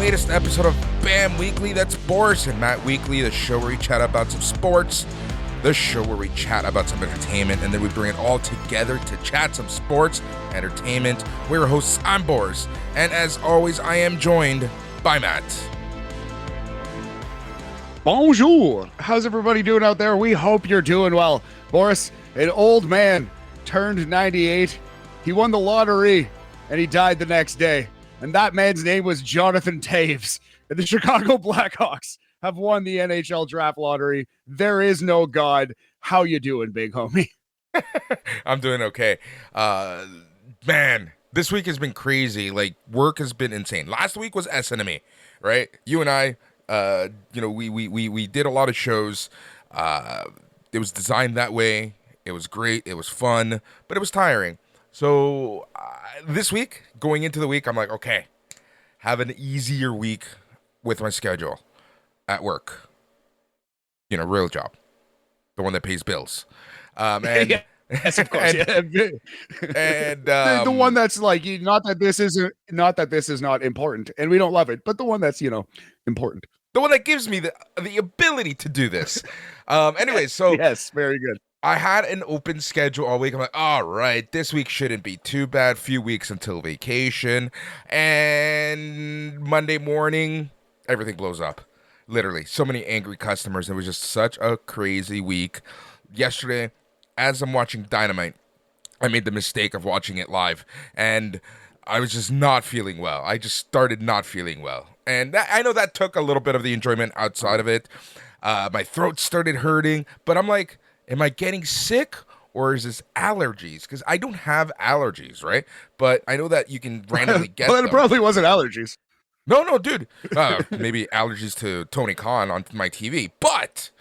latest episode of BAM Weekly. That's Boris and Matt Weekly, the show where we chat about some sports, the show where we chat about some entertainment, and then we bring it all together to chat some sports, entertainment. We're your hosts. I'm Boris, and as always, I am joined by Matt. Bonjour. How's everybody doing out there? We hope you're doing well. Boris, an old man, turned 98. He won the lottery, and he died the next day. And that man's name was Jonathan Toews. And the Chicago Blackhawks have won the NHL Draft Lottery. There is no God. How you doing, big homie? I'm doing okay. Man, this week has been crazy. Like, work has been insane. Last week was SNME, right? You and I, we did a lot of shows. It was designed that way. It was great. It was fun, but it was tiring. So this week, going into the week, I'm like, okay, have an easier week with my schedule at work. You know, real job, the one that pays bills. And yes, of course. and the one that's like, not that this is not important, and we don't love it, but the one that's important. The one that gives me the ability to do this. Anyway, so yes, very good. I had an open schedule all week. I'm like, all right, this week shouldn't be too bad. Few weeks until vacation. And Monday morning, everything blows up. Literally, so many angry customers. It was just such a crazy week. Yesterday, as I'm watching Dynamite, I made the mistake of watching it live. And I was just not feeling well. I just started not feeling well. And I know that took a little bit of the enjoyment outside of it. My throat started hurting. But I'm like, am I getting sick or is this allergies? Because I don't have allergies, right? But I know that you can randomly get them. It probably wasn't allergies. No, dude. Maybe allergies to Tony Khan on my TV. But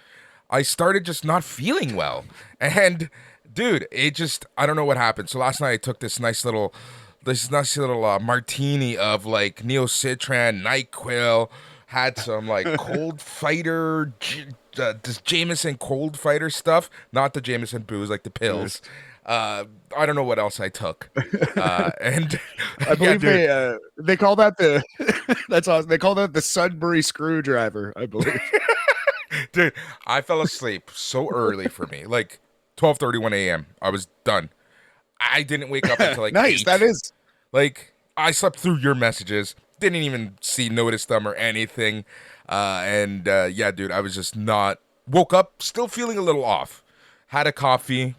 I started just not feeling well. And, dude, it just, I don't know what happened. So last night I took this nice little martini of, like, Neocitran, NyQuil, had some, like, Cold Fighter, this Jameson Cold Fighter stuff, not the Jameson booze, like the pills. I don't know what else I took. And I believe they call that that's awesome. They call that the Sudbury Screwdriver, I believe. Dude, I fell asleep so early for me, like 12:31 a.m. I was done. I didn't wake up until like nice. 8. That is like I slept through your messages. Didn't even notice them or anything. Yeah, dude, I was just not, woke up still feeling a little off. Had a coffee,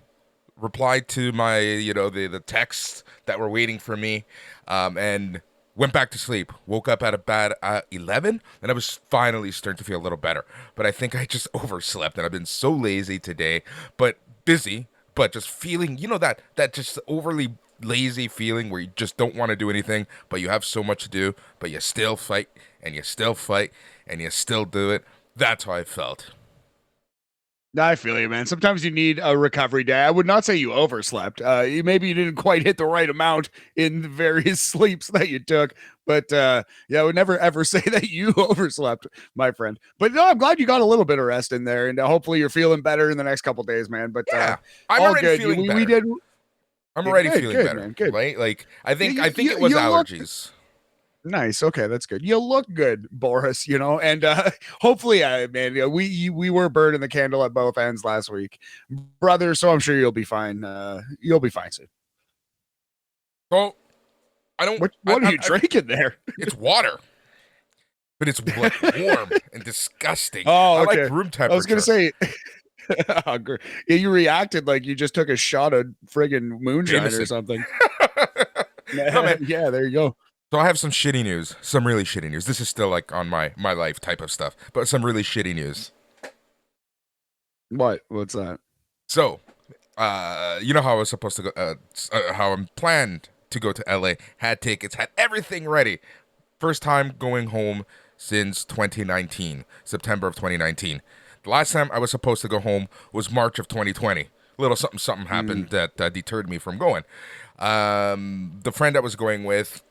replied to my, the texts that were waiting for me, and went back to sleep. Woke up at about 11, and I was finally starting to feel a little better. But I think I just overslept, and I've been so lazy today, but busy, but just feeling, that just overly lazy feeling where you just don't want to do anything, but you have so much to do, but you still fight, and you still fight, and you still do it. That's how I felt. I feel you, man. Sometimes you need a recovery day. I would not say you overslept. Maybe you didn't quite hit the right amount in the various sleeps that you took. But I would never, ever say that you overslept, my friend. But no, I'm glad you got a little bit of rest in there. And hopefully you're feeling better in the next couple of days, man. But yeah, I'm already feeling better. I'm already feeling better, man, good. Right? Like, I think it was allergies. Nice. Okay, that's good. You look good, Boris, and hopefully, man, we were burning the candle at both ends last week, brother, so I'm sure you'll be fine. You'll be fine soon. Well, I don't... What are you drinking there? It's water. But it's like warm and disgusting. Oh, okay. I like room temperature. I was going to say... you reacted like you just took a shot of friggin' moonshine Jameson. Or something. No, man. Yeah, there you go. So I have some shitty news, some really shitty news. This is still like on my life type of stuff, but some really shitty news. What's that? So, how I was supposed to go, how I'm planned to go to LA, had tickets, had everything ready. First time going home since 2019, September of 2019. The last time I was supposed to go home was March of 2020. A little something happened that deterred me from going. The friend I was going with,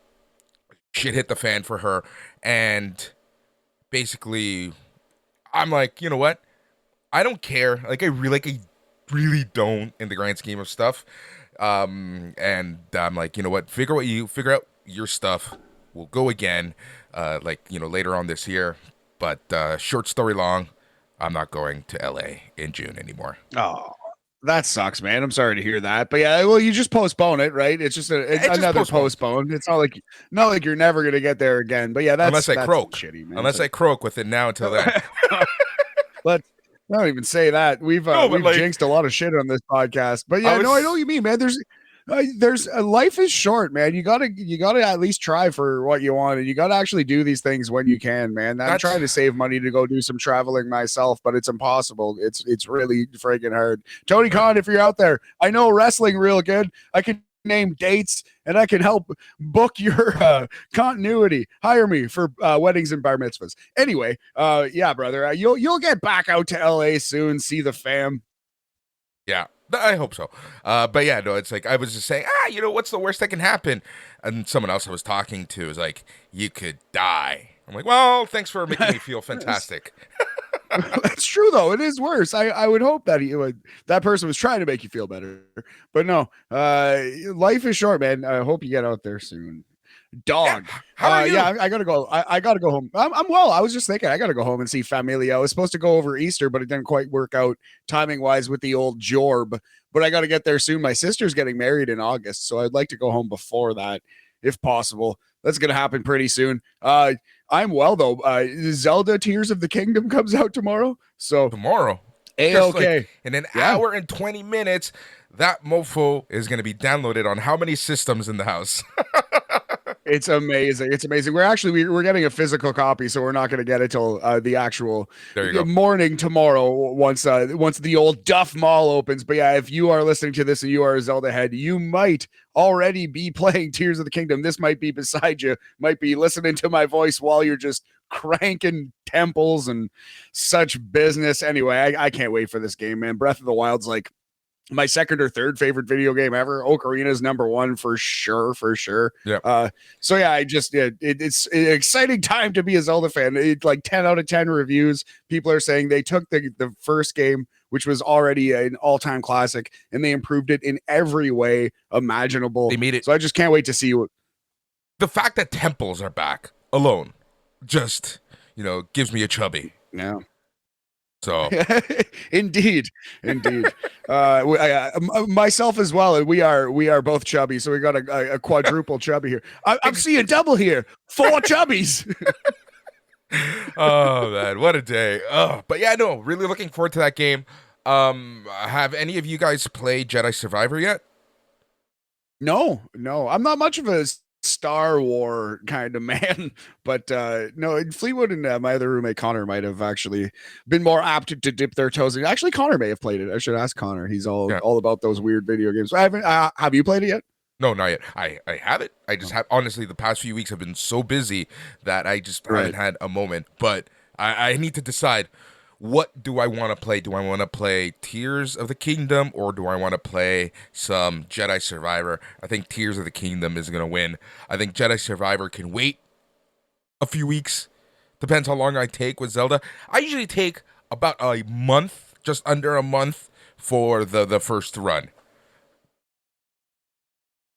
shit hit the fan for her, and basically, I'm like, you know what? I don't care. I really don't in the grand scheme of stuff. And I'm like, you know what? Figure out your stuff. We'll go again. later on this year. But short story long, I'm not going to LA in June anymore. Oh, that sucks, man. I'm sorry to hear that. But yeah, well, you just postpone it, right? It's just It just another postpones. postpone. It's not like you're never gonna get there again. But yeah, Unless I that's croak. shitty, man. Unless I croak with it now until then. Let's don't even say that. No, but We've like jinxed a lot of shit on this podcast. But I yeah, no, I know what was you mean, man. There's life is short, man. You gotta at least try for what you want, and you gotta actually do these things when you can, man. I'm that's trying to save money to go do some traveling myself, but it's impossible. It's really freaking hard. Tony Khan, if you're out there, I know wrestling real good. I can name dates and I can help book your continuity. Hire me for weddings and bar mitzvahs. Anyway, yeah, brother, you'll get back out to LA soon, see the fam. yeah. I hope so. But yeah, no, it's like I was just saying, what's the worst that can happen? And someone else I was talking to is like, you could die. I'm like, well, thanks for making me feel fantastic. That's true though. It is worse. I would hope that that person was trying to make you feel better, but no. Life is short, man. I hope you get out there soon. Dog. Yeah. How are you? Yeah, I gotta go. I gotta go home. I'm well. I was just thinking I gotta go home and see Familia. I was supposed to go over Easter, but it didn't quite work out timing wise with the old Jorb. But I gotta get there soon. My sister's getting married in August, so I'd like to go home before that, if possible. That's gonna happen pretty soon. I'm well though. Zelda Tears of the Kingdom comes out tomorrow. So Tomorrow. okay. Like in an hour and 20 minutes, that mofo is going to be downloaded on how many systems in the house? It's amazing. It's amazing. We're getting a physical copy, so we're not going to get it till the actual There you go. morning tomorrow once the old Duff Mall opens. But yeah, if you are listening to this and you are a Zelda head, you might already be playing Tears of the Kingdom. This might be beside you, might be listening to my voice while you're just cranking temples and such business. Anyway, I can't wait for this game, man. Breath of the Wild's like my second or third favorite video game ever. Ocarina is number one for sure. Yeah. So yeah, it's an exciting time to be a Zelda fan. It's like 10 out of 10 reviews. People are saying they took the first game, which was already an all-time classic, and they improved it in every way imaginable. They made it. So I just can't wait to see what The fact that temples are back alone just, gives me a chubby. yeah. So Indeed. Myself as well, and we are both chubby, so we got a quadruple chubby here. I'm seeing double here, 4 chubbies. oh man, what a day. But yeah, no, really looking forward to that game. Have any of you guys played Jedi Survivor yet? No, I'm not much of a Star War kind of man, but no, Fleetwood and my other roommate Connor might have actually been more apt to dip their toes in. Actually, Connor may have played it. I should ask Connor. He's all about those weird video games. I haven't. Have you played it yet? No, not yet. I have it. I just have, honestly, the past few weeks have been so busy that I just haven't had a moment. But I need to decide, what do I want to play? Do I want to play Tears of the Kingdom, or do I want to play some Jedi Survivor? I think Tears of the Kingdom is going to win. I think Jedi Survivor can wait a few weeks. Depends how long I take with Zelda. I usually take about a month, just under a month, for the first run.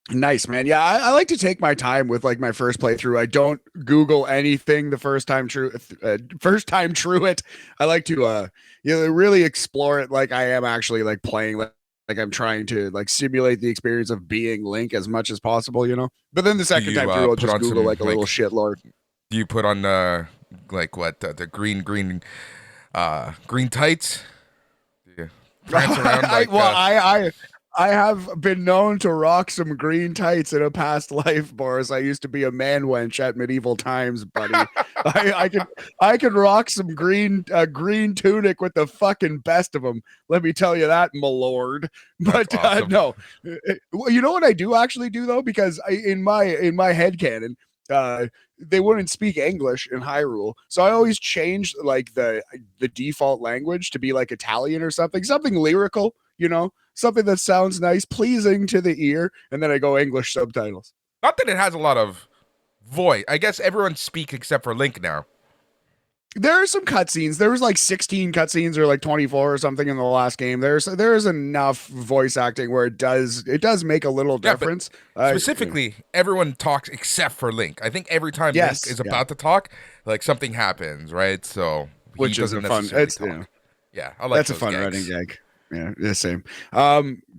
Nice, man. Yeah, I like to take my time with like my first playthrough. I don't Google anything the first time through it. I like to really explore it like I am actually like playing, like I'm trying to like simulate the experience of being Link as much as possible, But then the second time through, I'll just Google like a little shit lord. Do you put on the green tights? Do you prance around I have been known to rock some green tights in a past life, Boris. I used to be a man wench at medieval times, buddy. I can rock some green tunic with the fucking best of them. Let me tell you that, my lord. But awesome. No, you know what I do actually do though, because in my headcanon, they wouldn't speak English in Hyrule, so I always changed like the default language to be like Italian or something lyrical, something that sounds nice, pleasing to the ear, and then I go English subtitles. Not that it has a lot of voice. I guess everyone speaks except for Link now. There are some cutscenes. There was like 16 cutscenes or like 24 or something in the last game. There's enough voice acting where it does make a little difference. Specifically, everyone talks except for Link. I think every time Link is about to talk, like something happens, right? So which he doesn't necessarily talk. Yeah, I like that's a fun gags. running gag. Yeah, the same.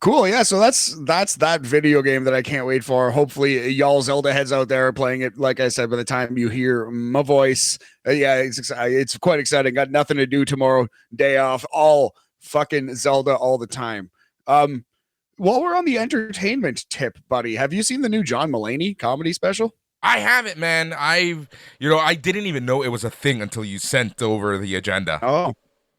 Cool. Yeah, so that's that video game that I can't wait for. Hopefully, y'all Zelda heads out there are playing it. Like I said, by the time you hear my voice, it's quite exciting. Got nothing to do tomorrow, day off. All fucking Zelda all the time. While we're on the entertainment tip, buddy, have you seen the new John Mulaney comedy special? I haven't, man. I didn't even know it was a thing until you sent over the agenda. Oh,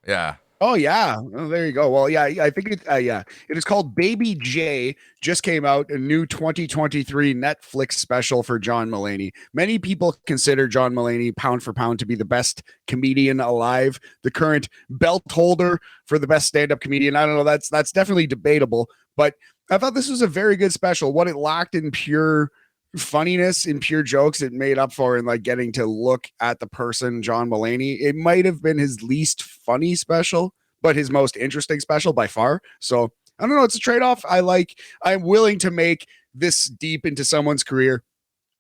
yeah. Oh yeah, oh, there you go. Well, yeah, I think it. It is called Baby J. Just came out, a new 2023 Netflix special for John Mulaney. Many people consider John Mulaney, pound for pound, to be the best comedian alive, the current belt holder for the best stand-up comedian. I don't know. That's definitely debatable, but I thought this was a very good special. What it lacked in pure funniness, in pure jokes, it made up for in like getting to look at the person John Mulaney. It might have been his least funny special, but his most interesting special by far. So I don't know, it's a trade-off. I'm willing to make this deep into someone's career.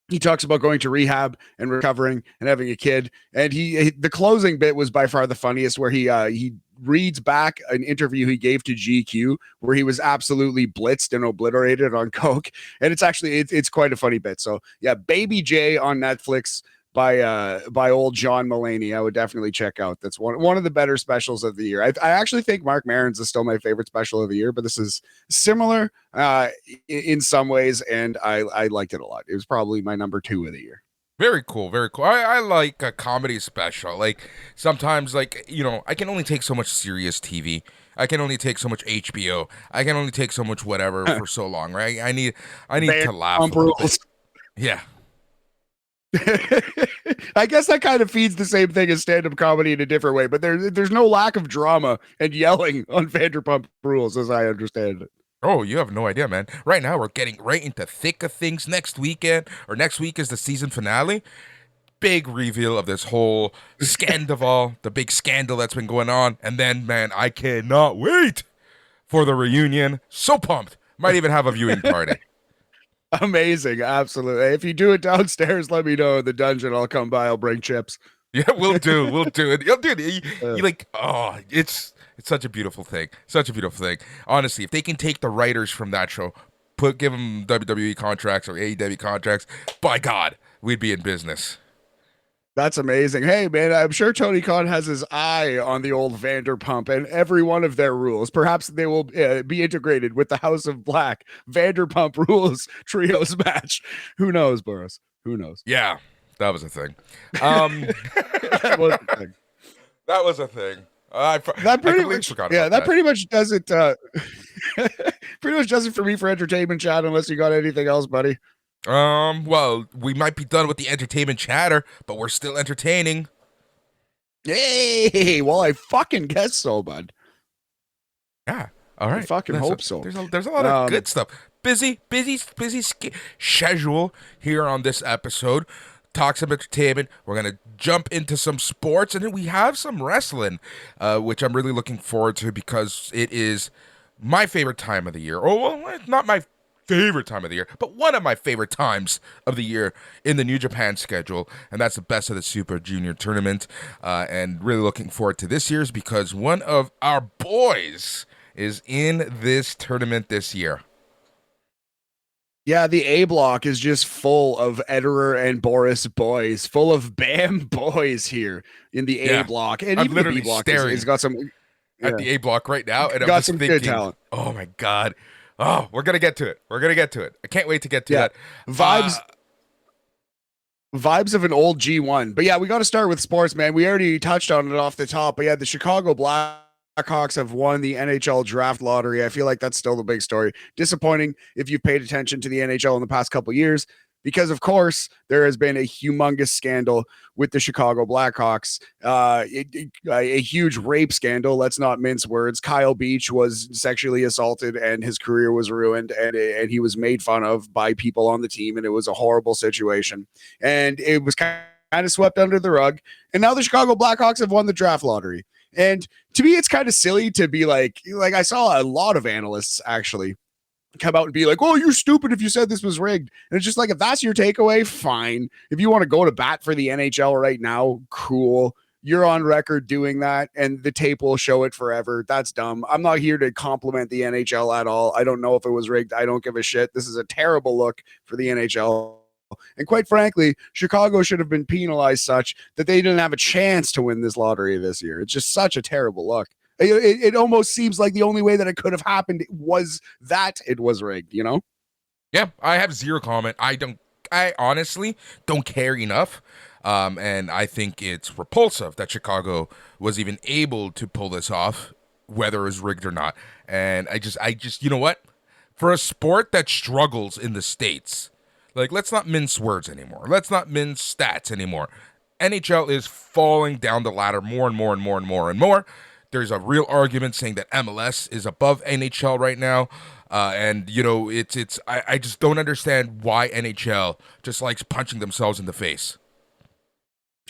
He talks about going to rehab and recovering and having a kid, and the closing bit was by far the funniest, where he reads back an interview he gave to GQ where he was absolutely blitzed and obliterated on coke, and it's quite a funny bit. So yeah, Baby J on Netflix by old John Mulaney, I would definitely check out. That's one of the better specials of the year. I actually think Mark Maron's is still my favorite special of the year, but this is similar in some ways, and I liked it a lot. It was probably my number 2 of the year. Very cool, very cool. I like a comedy special. Like sometimes, like, you know, I can only take so much serious TV. I can only take so much HBO. I can only take so much whatever for so long, right? I need to laugh. Yeah. I guess that kind of feeds the same thing as stand-up comedy in a different way, but there's no lack of drama and yelling on Vanderpump Rules, as I understand it. Oh, you have no idea, man. Right now, we're getting right into thick of things. Next week is the season finale. Big reveal of this whole scandal, the big scandal that's been going on. And then, man, I cannot wait for the reunion. So pumped. Might even have a viewing party. Amazing. Absolutely. If you do it downstairs, let me know in the dungeon. I'll come by. I'll bring chips. Yeah, we'll do it. You like, oh, it's such a beautiful thing. Such a beautiful thing. Honestly, if they can take the writers from that show, give them WWE contracts or AEW contracts, by God, we'd be in business. That's amazing. Hey, man, I'm sure Tony Khan has his eye on the old Vanderpump and every one of their rules. Perhaps they will be integrated with the House of Black Vanderpump Rules trios match. Who knows, Boris? Who knows? Yeah, that was a thing. That was a thing. That was a thing. That pretty much does it. Pretty much does it for me for entertainment chat. Unless you got anything else, buddy. Well, we might be done with the entertainment chatter, but we're still entertaining. Hey, well, I fucking guess so, bud. Yeah. All right. I fucking hope so. There's a lot of good stuff. Busy schedule here on this episode. Talk some entertainment. We're gonna jump into some sports, and then we have some wrestling, which I'm really looking forward to because it is my favorite time of the year. Oh, well, not my favorite time of the year, but one of my favorite times of the year in the New Japan schedule, and that's the Best of the Super Junior tournament, and really looking forward to this year's because one of our boys is in this tournament this year. Yeah, the A block is just full of Ederer and Boris boys, full of BAM boys here in the A block, and I'm even literally the B block staring got some at the A block right now, and I'm got just some thinking, good talent. Oh my God. Oh, we're gonna get to it. I can't wait to get to that. Vibes of an old G1. But yeah, we got to start with sports, man. We already touched on it off the top. But yeah, the Chicago Blackhawks have won the NHL Draft Lottery. I feel like that's still the big story. Disappointing if you've paid attention to the NHL in the past couple of years, because of course there has been a humongous scandal with the Chicago Blackhawks, a huge rape scandal. Let's not mince words. Kyle Beach was sexually assaulted and his career was ruined, and he was made fun of by people on the team, and it was a horrible situation. And it was kind of swept under the rug. And now the Chicago Blackhawks have won the draft lottery. And to me, it's kind of silly to be like I saw a lot of analysts actually come out and be like, "Oh, you're stupid if you said this was rigged." And it's just like, if that's your takeaway, fine. If you want to go to bat for the NHL right now, cool. You're on record doing that, and the tape will show it forever. That's dumb. I'm not here to compliment the NHL at all. I don't know if it was rigged. I don't give a shit. This is a terrible look for the NHL. And quite frankly, Chicago should have been penalized such that they didn't have a chance to win this lottery this year. It's just such a terrible look. It almost seems like the only way that it could have happened was that it was rigged, you know? Yeah, I have zero comment. I honestly don't care enough. And I think it's repulsive that Chicago was even able to pull this off, whether it was rigged or not. And I just, you know what? For a sport that struggles in the States, like, let's not mince words anymore. Let's not mince stats anymore. NHL is falling down the ladder more and more and more and more and more. There's a real argument saying that MLS is above NHL right now. And, you know, I just don't understand why NHL just likes punching themselves in the face.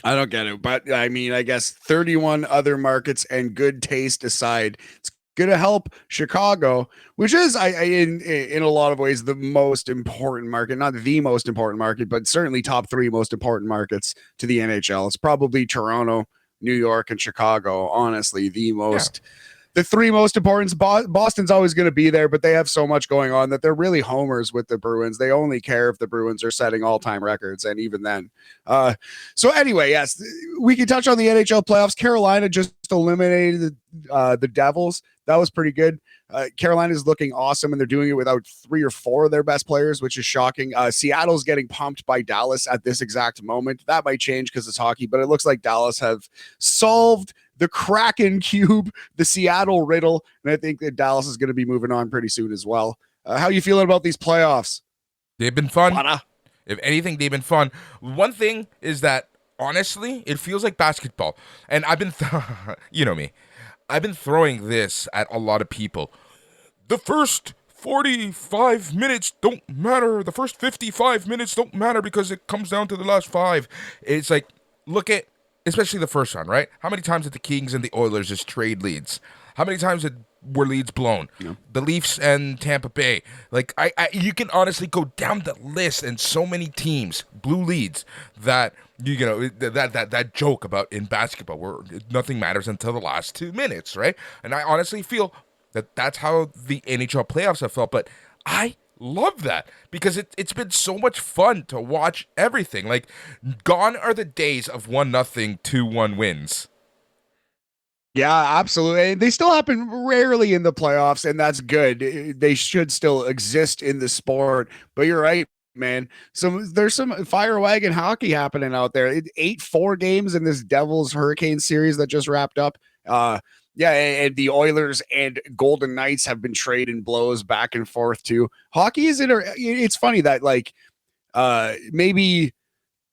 I don't get it. But, I mean, I guess 31 other markets and good taste aside, it's going to help Chicago, which is in a lot of ways the most important market, not the most important market, but certainly top 3 most important markets to the NHL. It's probably Toronto, New York, and Chicago. Honestly, the 3 most important. Boston's always going to be there, but they have so much going on that they're really homers with the Bruins. They only care if the Bruins are setting all-time records, and even then. So anyway, yes, we can touch on the NHL playoffs. Carolina just eliminated the Devils. That was pretty good. Carolina is looking awesome, and they're doing it without 3 or 4 of their best players, which is shocking. Seattle's getting pumped by Dallas at this exact moment. That might change because it's hockey, but it looks like Dallas have solved the Kraken cube, the Seattle riddle, and I think that Dallas is going to be moving on pretty soon as well. How are you feeling about these playoffs? They've been fun. If anything, they've been fun. One thing is that, honestly, it feels like basketball. And I've been, you know me, I've been throwing this at a lot of people. The first 45 minutes don't matter. The first 55 minutes don't matter because it comes down to the last 5. It's like, look at, especially the first round, right? How many times did the Kings and the Oilers just trade leads? How many times were leads blown? Yeah. The Leafs and Tampa Bay. Like, you can honestly go down the list, and so many teams blew leads that, you know, that joke about in basketball where nothing matters until the last 2 minutes, right? And I honestly feel that that's how the NHL playoffs have felt, but I love that because it's been so much fun to watch everything. Like, gone are the days of 1-0, 2-1 wins. Yeah, absolutely. And they still happen rarely in the playoffs, and that's good. They should still exist in the sport. But you're right, man. There's some fire wagon hockey happening out there. 8-4 games in this Devils Hurricane series that just wrapped up. Yeah, and the Oilers and Golden Knights have been trading blows back and forth too. Hockey it's funny that maybe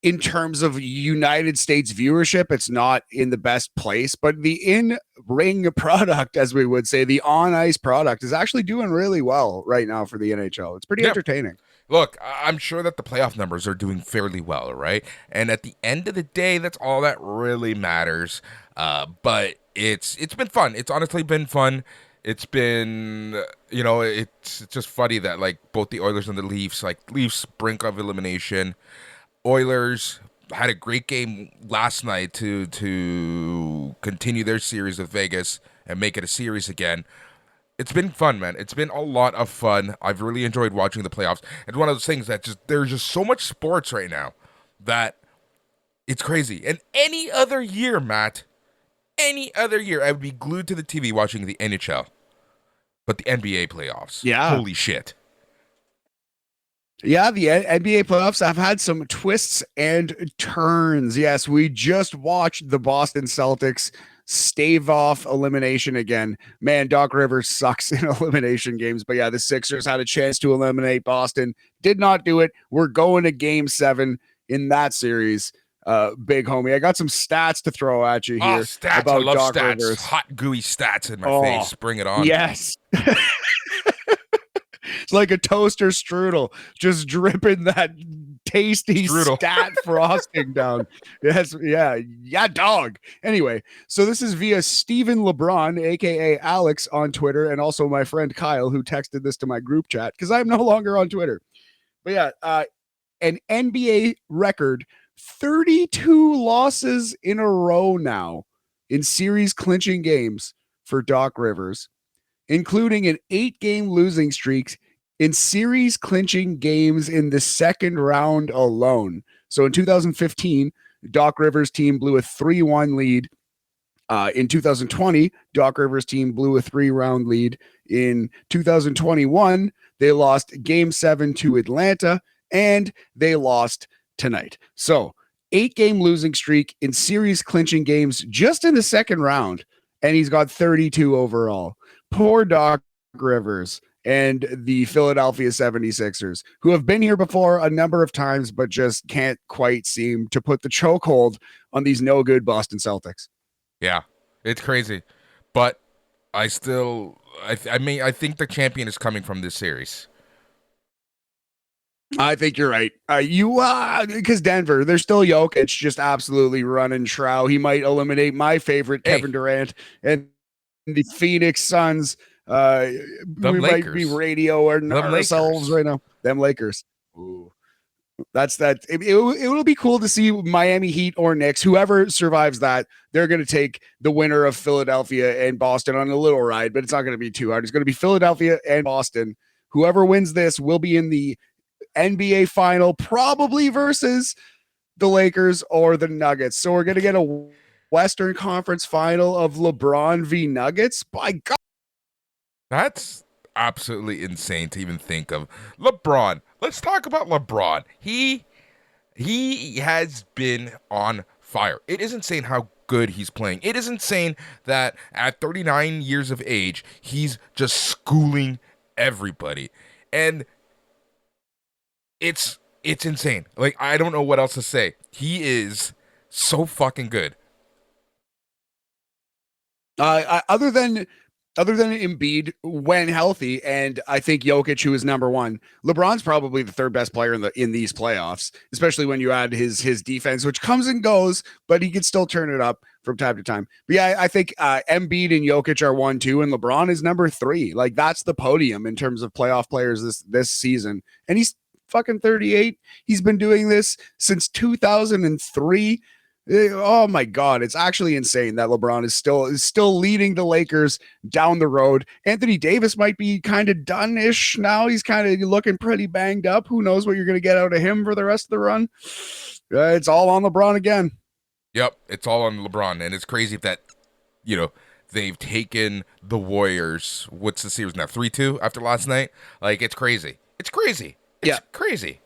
in terms of United States viewership, it's not in the best place, but the in-ring product, as we would say, the on-ice product is actually doing really well right now for the NHL. It's pretty entertaining. Look, I'm sure that the playoff numbers are doing fairly well, right? And at the end of the day, that's all that really matters. But it's been fun. It's honestly been fun. It's been, you know, it's just funny that, like, both the Oilers and the Leafs, like, Leafs brink of elimination. Oilers had a great game last night to continue their series with Vegas and make it a series again. It's been fun, man. It's been a lot of fun. I've really enjoyed watching the playoffs. It's one of those things that there's just so much sports right now that it's crazy. And any other year, Matt, any other year, I would be glued to the TV watching the NHL. But the NBA playoffs, holy shit. Yeah, the NBA playoffs have had some twists and turns. Yes, we just watched the Boston Celtics stave off elimination again. Man, Doc Rivers sucks in elimination games. But yeah, the Sixers had a chance to eliminate Boston. Did not do it. We're going to game 7 in that series. Big homie. I got some stats to throw at you here. Stats. About I love Doc stats. Rivers. Hot, gooey stats in my face. Bring it on. Yes. It's like a toaster strudel, just dripping that tasty Strudel. stat frosting down. Yes, yeah, dog. Anyway, so this is via Stephen LeBron, aka Alex, on Twitter, and also my friend Kyle, who texted this to my group chat because I'm no longer on Twitter. But yeah, an NBA record 32 losses in a row now in series clinching games for Doc Rivers, including an 8-game losing streak in series clinching games in the second round alone. So in 2015, Doc Rivers' team blew a 3-1 lead. In 2020, Doc Rivers' team blew a 3-round lead. In 2021, they lost Game 7 to Atlanta, and they lost tonight. So 8-game losing streak in series clinching games just in the second round, and he's got 32 overall. Poor Doc Rivers and the Philadelphia 76ers, who have been here before a number of times, but just can't quite seem to put the chokehold on these no good Boston Celtics. Yeah, it's crazy. But I still, I think the champion is coming from this series. I think you're right. Because Denver, they're still Jokic, just absolutely running shroud. He might eliminate my favorite Kevin Durant and the Phoenix Suns. We Lakers. might be radio ourselves right now. Them Lakers. Ooh. That's that. It will be cool to see Miami Heat or Knicks, whoever survives that. They're going to take the winner of Philadelphia and Boston on a little ride, but it's not going to be too hard. It's going to be Philadelphia and Boston. Whoever wins this will be in the NBA final, probably versus the Lakers or the Nuggets. So we're going to get a Western Conference final of LeBron v. Nuggets. By God. That's absolutely insane to even think of. LeBron. Let's talk about LeBron. He has been on fire. It is insane how good he's playing. It is insane that at 39 years of age, he's just schooling everybody. And it's insane. Like, I don't know what else to say. He is so fucking good. Other than Embiid when healthy, and I think Jokic, who is number one, LeBron's probably the third best player in these playoffs, especially when you add his defense, which comes and goes, but he can still turn it up from time to time. But yeah, I think Embiid and Jokic are 1, 2, and LeBron is number 3. Like, that's the podium in terms of playoff players this season, and he's fucking 38. He's been doing this since 2003. Oh my God, it's actually insane that LeBron is still leading the Lakers down the road. Anthony Davis might be kind of done-ish now. He's kind of looking pretty banged up. Who knows what you're going to get out of him for the rest of the run? It's all on LeBron again. Yep, it's all on LeBron, and it's crazy that, they've taken the Warriors. What's the series now? 3-2 after last night? Like, it's crazy. It's crazy. It's crazy.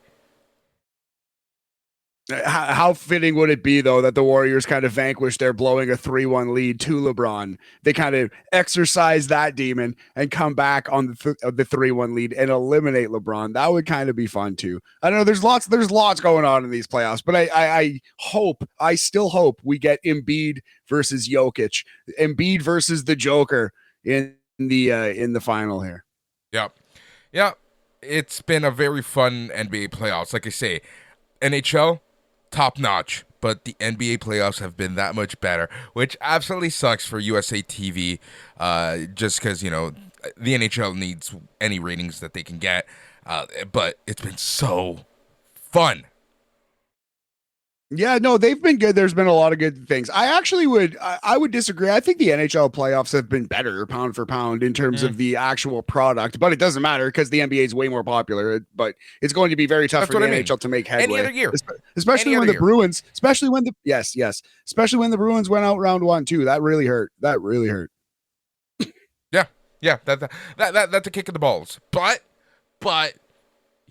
How fitting would it be, though, that the Warriors kind of vanquish their blowing a 3-1 lead to LeBron? They kind of exercise that demon and come back on the 3-1 lead and eliminate LeBron. That would kind of be fun, too. I don't know. There's lots going on in these playoffs, but I still hope we get Embiid versus Jokic, Embiid versus the Joker in the final here. Yep. Yeah. It's been a very fun NBA playoffs. Like I say, NHL, top notch, but the NBA playoffs have been that much better, which absolutely sucks for USA TV, just because, the NHL needs any ratings that they can get, but it's been so fun. Yeah, no, they've been good. There's been a lot of good things. I would disagree. I think the NHL playoffs have been better pound for pound in terms of the actual product, but it doesn't matter because the NBA is way more popular. But it's going to be very tough for the NHL to make headway. Any other year, especially when the Bruins, especially when the Bruins went out round 1 too. That really hurt. Yeah, that's a kick in the balls. But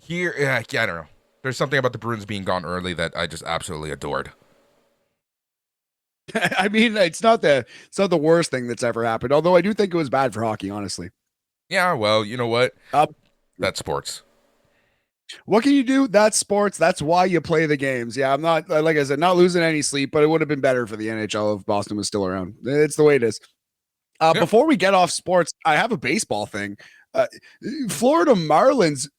here, I don't know. There's something about the Bruins being gone early that I just absolutely adored. I mean, it's not the worst thing that's ever happened. Although I do think it was bad for hockey, honestly. Yeah, well, you know what? That's sports. What can you do? That's sports. That's why you play the games. Yeah, I'm not, like I said, not losing any sleep, but it would have been better for the NHL if Boston was still around. It's the way it is. Before we get off sports, I have a baseball thing. Florida Marlins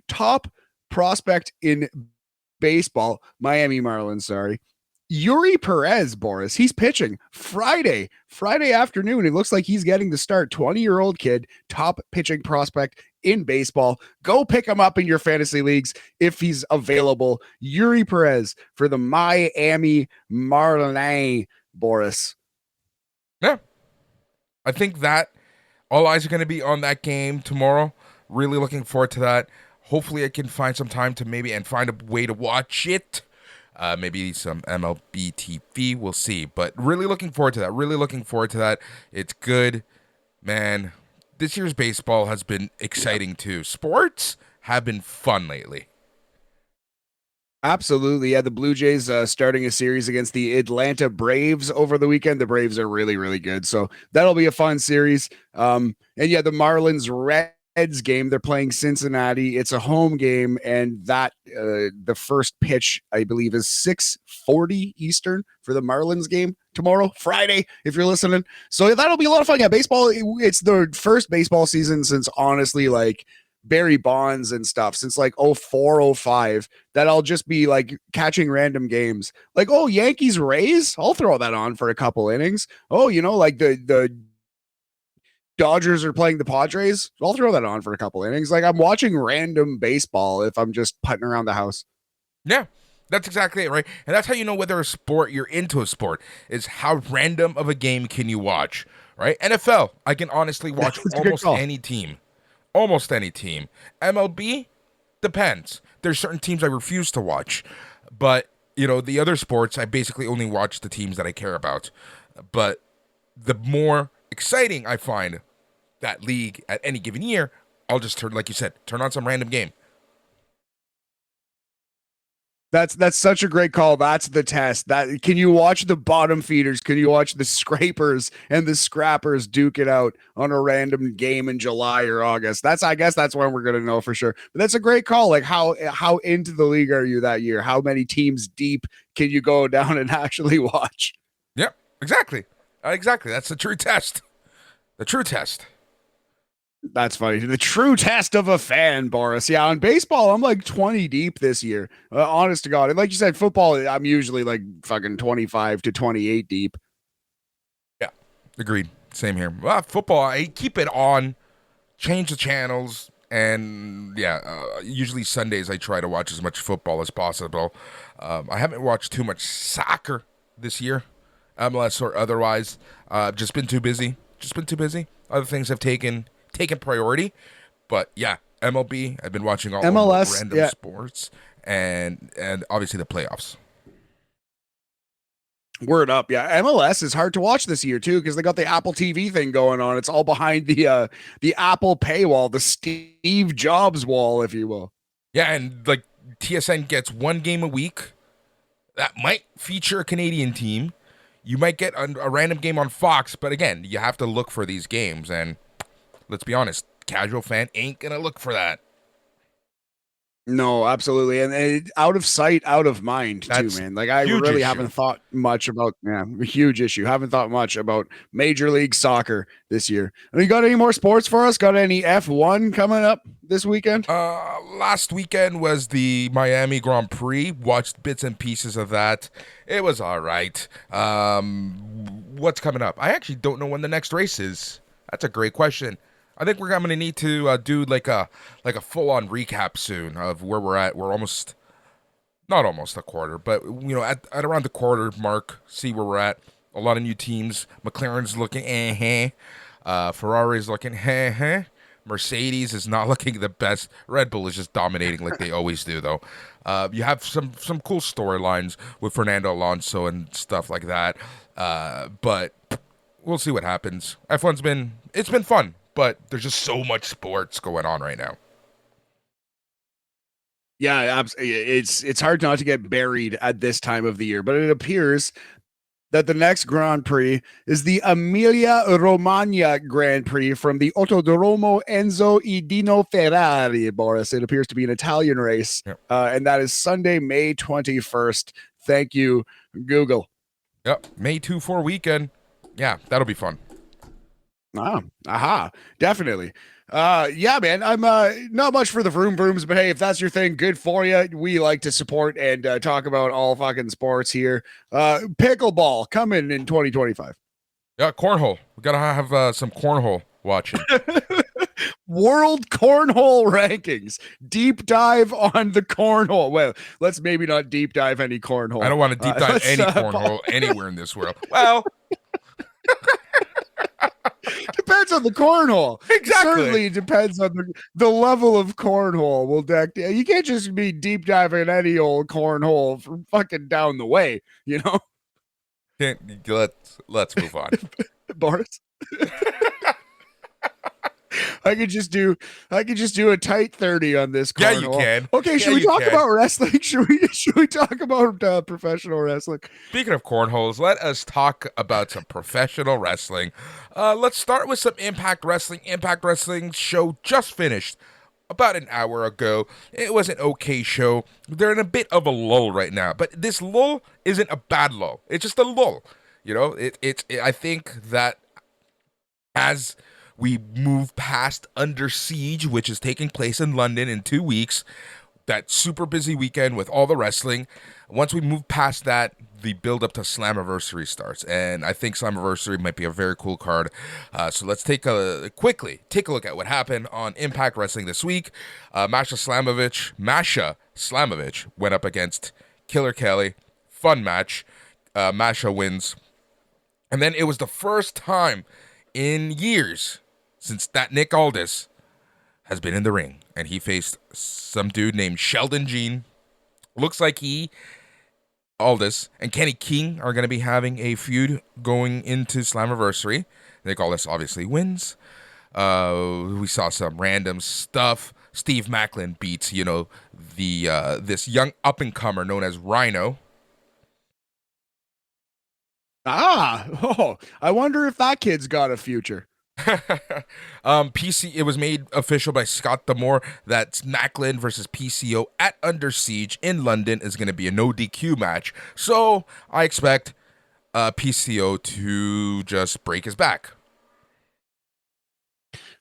top prospect in baseball, Miami Marlins, sorry. Yuri Perez, Boris, he's pitching Friday afternoon. It looks like he's getting the start. 20-year-old kid, top pitching prospect in baseball. Go pick him up in your fantasy leagues if he's available. Yuri Perez for the Miami Marlins, Boris. Yeah. I think that all eyes are going to be on that game tomorrow. Really looking forward to that. Hopefully I can find some time to find a way to watch it. Maybe some MLB TV. We'll see. But really looking forward to that. It's good. Man, this year's baseball has been exciting too. Sports have been fun lately. Absolutely. Yeah, the Blue Jays starting a series against the Atlanta Braves over the weekend. The Braves are really, really good. So that'll be a fun series. And yeah, the Marlins Reds game, they're playing Cincinnati. It's a home game, and that the first pitch, I believe, is 6:40 Eastern for the Marlins game tomorrow, Friday, if you're listening. So that'll be a lot of fun. Yeah, baseball, it's the first baseball season since honestly, like Barry Bonds and stuff, since like 04, 05, that I'll just be like catching random games. Like, oh, Yankees Rays, I'll throw that on for a couple innings. Oh, like the Dodgers are playing the Padres, I'll throw that on for a couple innings. Like, I'm watching random baseball if I'm just putting around the house. Yeah, that's exactly it, right? And that's how you know whether you're into a sport, is how random of a game can you watch, right? NFL, I can honestly watch almost any team. Almost any team. MLB, depends. There's certain teams I refuse to watch. But, the other sports, I basically only watch the teams that I care about. But the more exciting I find that league at any given year, I'll just turn on some random game. That's such a great call. That's the test. That can you watch the bottom feeders? Can you watch the scrapers and the scrappers duke it out on a random game in July or August? I guess that's when we're gonna know for sure. But that's a great call. Like how into the league are you that year? How many teams deep can you go down and actually watch? Yeah, exactly. That's the true test. The true test. That's funny. The true test of a fan, Boris. Yeah, on baseball, I'm like 20 deep this year. Honest to God. And like you said, football, I'm usually like fucking 25 to 28 deep. Yeah, agreed. Same here. Well, football, I keep it on, change the channels, and usually Sundays I try to watch as much football as possible. I haven't watched too much soccer this year, MLS or otherwise. Just been too busy. Other things have taken priority, but yeah, MLB, I've been watching all MLS, random sports and obviously the playoffs. Word up. Yeah, MLS is hard to watch this year too because they got the Apple TV thing going on. It's all behind the Apple paywall, the Steve Jobs wall, if you will. Yeah, and like TSN gets one game a week that might feature a Canadian team. You might get a random game on Fox, but again, you have to look for these games, and let's be honest, casual fan ain't gonna look for that. No, absolutely. And out of sight, out of mind too, man. Like I really haven't thought much about, a huge issue. Haven't thought much about Major League Soccer this year. You got any more sports for us? Got any F1 coming up this weekend? Last weekend was the Miami Grand Prix. Watched bits and pieces of that. It was all right. What's coming up? I actually don't know when the next race is. That's a great question. I think I'm going to need to do like a full-on recap soon of where we're at. We're not almost a quarter, but at around the quarter mark, see where we're at. A lot of new teams. McLaren's looking Ferrari's looking Mercedes is not looking the best. Red Bull is just dominating like they always do, though. You have some cool storylines with Fernando Alonso and stuff like that. But we'll see what happens. F1's been fun. But there's just so much sports going on right now. Yeah, it's hard not to get buried at this time of the year, but it appears that the next Grand Prix is the Emilia-Romagna Grand Prix from the Autodromo Enzo E. Dino Ferrari, Boris. It appears to be an Italian race, and that is Sunday, May 21st. Thank you, Google. Yep, May 2-4 weekend. Yeah, that'll be fun. Definitely. Yeah, man. I'm not much for the vroom vrooms, but hey, if that's your thing, good for you. We like to support and talk about all fucking sports here. Pickleball coming in 2025. Yeah, cornhole. We gotta have some cornhole watching. World cornhole rankings. Deep dive on the cornhole. Well, let's maybe not deep dive any cornhole. I don't want to deep dive any cornhole anywhere in this world. Well, depends on the cornhole. exactly. Certainly depends on the level of cornhole. Will deck. You can't just be deep diving any old cornhole from fucking down the way. You know. Let's move on. Boris. I could just do a tight 30 on this cornhole. Yeah, you can. Okay, should we talk about wrestling? Should we talk about professional wrestling? Speaking of cornholes, let us talk about some professional wrestling. Let's start with some Impact Wrestling. Impact Wrestling show just finished about an hour ago. It was an okay show. They're in a bit of a lull right now, but this lull isn't a bad lull. It's just a lull. You know, I think that as we move past Under Siege, which is taking place in London in 2 weeks, that super busy weekend with all the wrestling. Once we move past that, the build up to Slammiversary starts, and I think Slammiversary might be a very cool card. So let's quickly take a look at what happened on Impact Wrestling this week. Masha Slamovich went up against Killer Kelly. Fun match. Masha wins, and then it was the first time in years since that Nick Aldis has been in the ring, and he faced some dude named Sheldon Jean. Looks like Aldis and Kenny King are going to be having a feud going into Slammiversary. Nick Aldis obviously wins. We saw some random stuff. Steve Macklin beats, this young up-and-comer known as Rhino. I wonder if that kid's got a future. It was made official by Scott D'Amore that Macklin versus PCO at Under Siege in London is going to be a no DQ match. So I expect PCO to just break his back.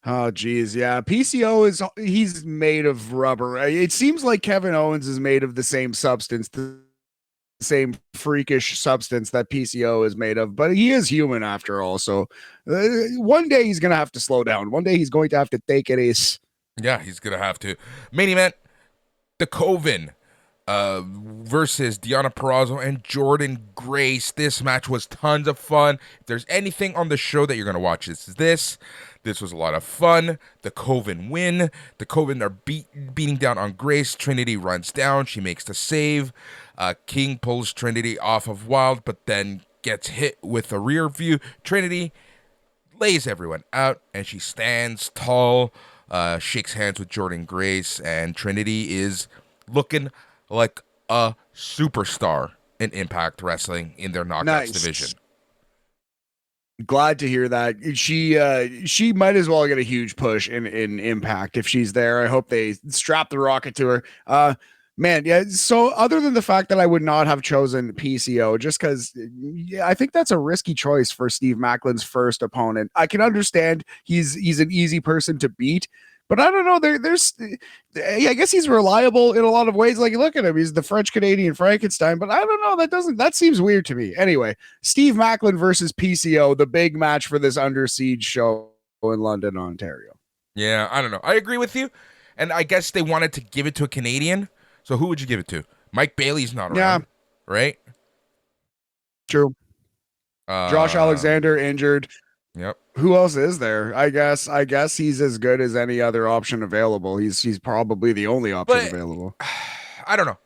Oh geez, yeah. PCO he's made of rubber. It seems like Kevin Owens is made of the same substance. Same freakish substance that PCO is made of, but he is human after all. So one day he's going to have to slow down. One day he's going to have to take it easy. Yeah, he's going to have to. Main event, the Coven versus Deonna Purrazzo and Jordan Grace. This match was tons of fun. If there's anything on the show that you're going to watch, this was a lot of fun. The Coven win. The Coven are beating down on Grace. Trinity runs down. She makes the save. King pulls Trinity off of Wild, but then gets hit with a rear view. Trinity lays everyone out, and she stands tall, shakes hands with Jordan Grace, and Trinity is looking like a superstar in Impact Wrestling in their Knockouts division. Glad to hear that. She might as well get a huge push in Impact if she's there. I hope they strap the rocket to her. Man, yeah. So other than the fact that I would not have chosen PCO, just because I think that's a risky choice for Steve Macklin's first opponent. I can understand he's an easy person to beat, but I don't know. I guess he's reliable in a lot of ways. Like, look at him; he's the French Canadian Frankenstein. But I don't know. That seems weird to me. Anyway, Steve Macklin versus PCO, the big match for this Under Siege show in London, Ontario. Yeah, I don't know. I agree with you, and I guess they wanted to give it to a Canadian. So who would you give it to? Mike Bailey's not around, right? True. Josh Alexander injured. Yep. Who else is there? I guess he's as good as any other option available. He's probably the only option available. I don't know.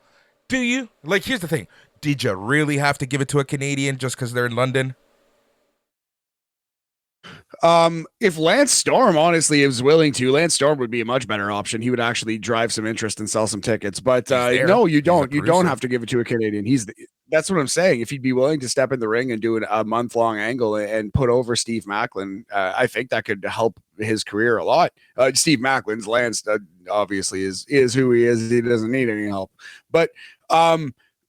Do you? Like, here's the thing. Did you really have to give it to a Canadian just because they're in London? If Lance Storm honestly is willing to, Lance Storm would be a much better option. He would actually drive some interest and sell some tickets. But no, you don't. You don't have to give it to a Canadian. That's what I'm saying. If he'd be willing to step in the ring and do a month-long angle and put over Steve Macklin, I think that could help his career a lot. Steve Macklin's Lance obviously is who he is. He doesn't need any help. But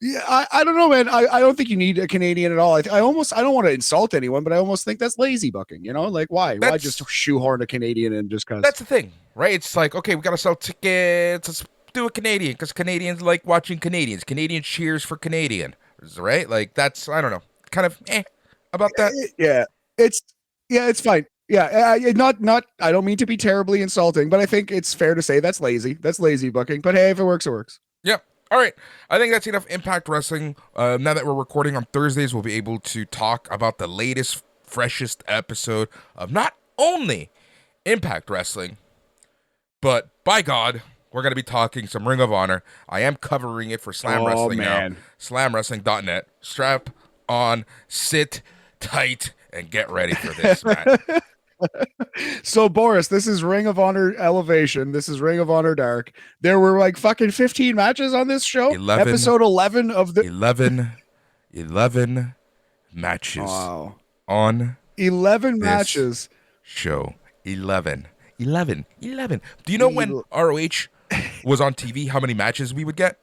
Yeah, I don't know, man. I don't think you need a Canadian at all. I don't want to insult anyone, but I almost think that's lazy bucking. You know, like why? Why just That's shoehorn a Canadian in just because? that's the thing, right? It's like, okay, we gotta sell tickets. Let's do a Canadian because Canadians like watching Canadians. Canadian cheers for Canadian, right? Like that's I don't know, kind of about that. Yeah, it's it's fine. Yeah, not. I don't mean to be terribly insulting, but I think it's fair to say that's lazy. That's lazy bucking. But hey, if it works, it works. Yep. All right. I think that's enough Impact Wrestling. Now that we're recording on Thursdays, we'll be able to talk about the latest, freshest episode of not only Impact Wrestling, but by God, we're going to be talking some Ring of Honor. I am covering it for Slam Wrestling now. SlamWrestling.net. Strap on, sit tight, and get ready for this, Matt. So Boris, this is Ring of Honor Elevation. This is Ring of Honor Dark. There were like fucking 15 matches on this show. 11, Episode 11 of the 11 matches on 11 matches. Show 11. Do you know when RoH was on TV how many matches we would get?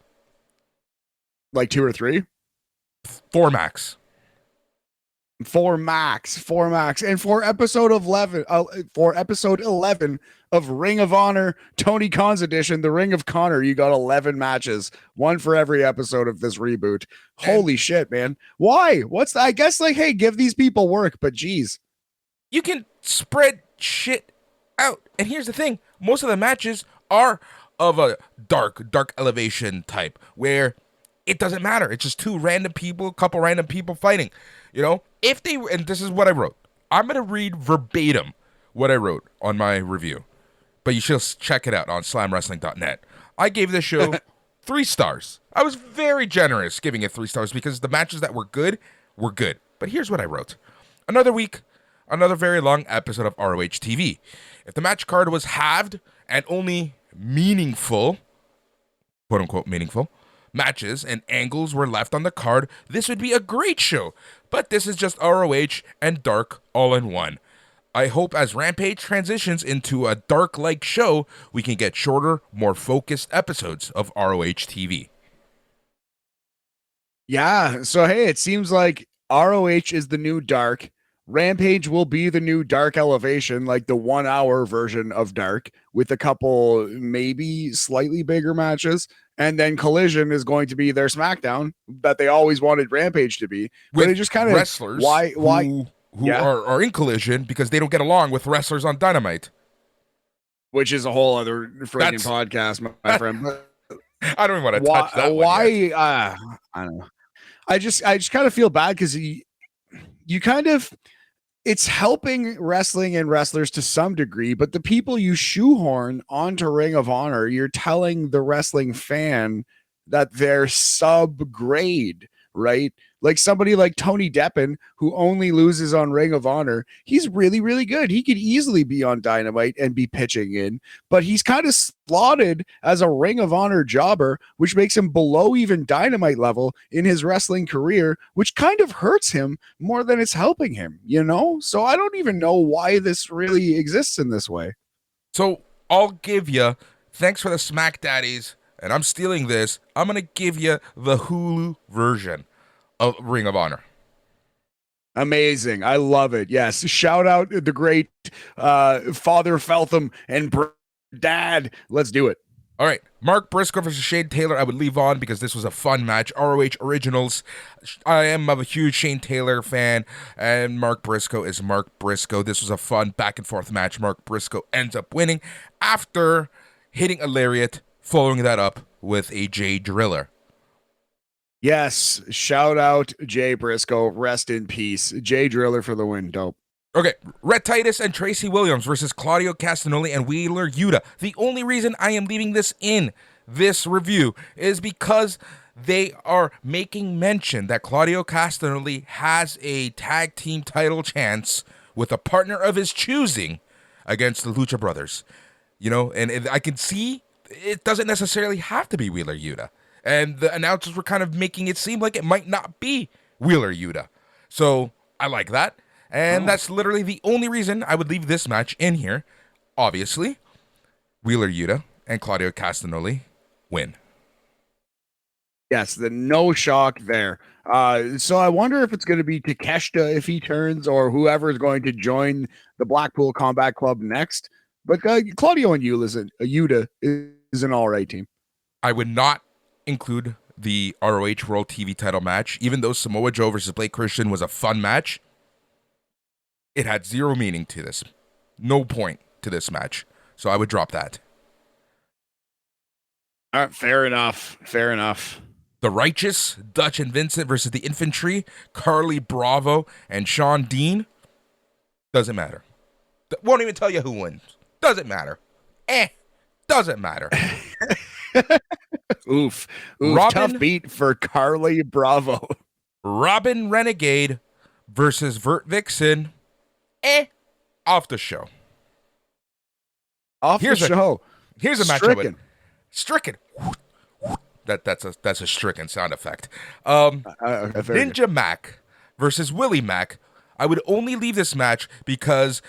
Like 2 or 3? 4 max. 4 max. And for episode 11 of Ring of Honor Tony Khan's edition, the Ring of Connor, you got 11 matches, one for every episode of this reboot. Holy shit, man. Why? I guess like, hey, give these people work, but geez. You can spread shit out. And here's the thing, most of the matches are of a dark elevation type where it doesn't matter. It's just couple random people fighting. You know, and this is what I wrote. I'm going to read verbatim what I wrote on my review, but you should check it out on slamwrestling.net. I gave this show 3 stars. I was very generous giving it 3 stars because the matches that were good were good. But here's what I wrote. Another week, another very long episode of RoH TV. If the match card was halved and only meaningful, quote unquote meaningful, matches and angles were left on the card, this would be a great show. But this is just RoH and Dark all in one. I hope as Rampage transitions into a Dark-like show, we can get shorter, more focused episodes of RoH TV. Yeah, so hey, it seems like RoH is the new Dark. Rampage will be the new Dark Elevation, like the 1 hour version of Dark, with a couple maybe slightly bigger matches. And then Collision is going to be their SmackDown that they always wanted Rampage to be. With but it just kind of wrestlers who are in Collision because they don't get along with wrestlers on Dynamite. Which is a whole other freaking podcast, my friend. I don't even want to touch that one yet. I don't know. I just kind of feel bad because you kind of, it's helping wrestling and wrestlers to some degree, but the people you shoehorn onto Ring of Honor, you're telling the wrestling fan that they're subgrade, right? Like somebody like Tony Deppen, who only loses on Ring of Honor, he's really, really good. He could easily be on Dynamite and be pitching in, but he's kind of slotted as a Ring of Honor jobber, which makes him below even Dynamite level in his wrestling career, which kind of hurts him more than it's helping him, you know? So I don't even know why this really exists in this way. So I'll give you, thanks for the Smack Daddies, and I'm stealing this. I'm going to give you the Hulu version of Ring of Honor. Amazing. I love it. Yes. Shout out the great Father Feltham and Dad. Let's do it. All right. Mark Briscoe versus Shane Taylor. I would leave on because this was a fun match. RoH Originals. I am a huge Shane Taylor fan, and Mark Briscoe is Mark Briscoe. This was a fun back and forth match. Mark Briscoe ends up winning after hitting a lariat, following that up with a Jay Driller. Yes, shout out Jay Briscoe. Rest in peace. Jay Driller for the win. Dope. Okay, Rhett Titus and Tracy Williams versus Claudio Castagnoli and Wheeler Yuta. The only reason I am leaving this in this review is because they are making mention that Claudio Castagnoli has a tag team title chance with a partner of his choosing against the Lucha Brothers. You know, and I can see it doesn't necessarily have to be Wheeler Yuta. And the announcers were kind of making it seem like it might not be Wheeler Yuta. So I like that. And that's literally the only reason I would leave this match in here. Obviously, Wheeler Yuta and Claudio Castagnoli win. Yes, the no shock there. So I wonder if it's going to be Takeshita if he turns, or whoever is going to join the Blackpool Combat Club next. But Claudio and Yuta is an all right team. I would not include the RoH World TV title match, even though Samoa Joe versus Blake Christian was a fun match. It had zero meaning to this. No point to this match. So I would drop that. All right, fair enough. Fair enough. The Righteous, Dutch and Vincent versus the Infantry, Carly Bravo and Sean Dean. Doesn't matter. Won't even tell you who wins. Doesn't matter. Doesn't matter. Oof. Robin, tough beat for Carly Bravo. Robin Renegade versus Vert Vixen. Off the show. Here's the show. Here's a match I would. Stricken. That's a stricken sound effect. Ninja Mac versus Willie Mac. I would only leave this match because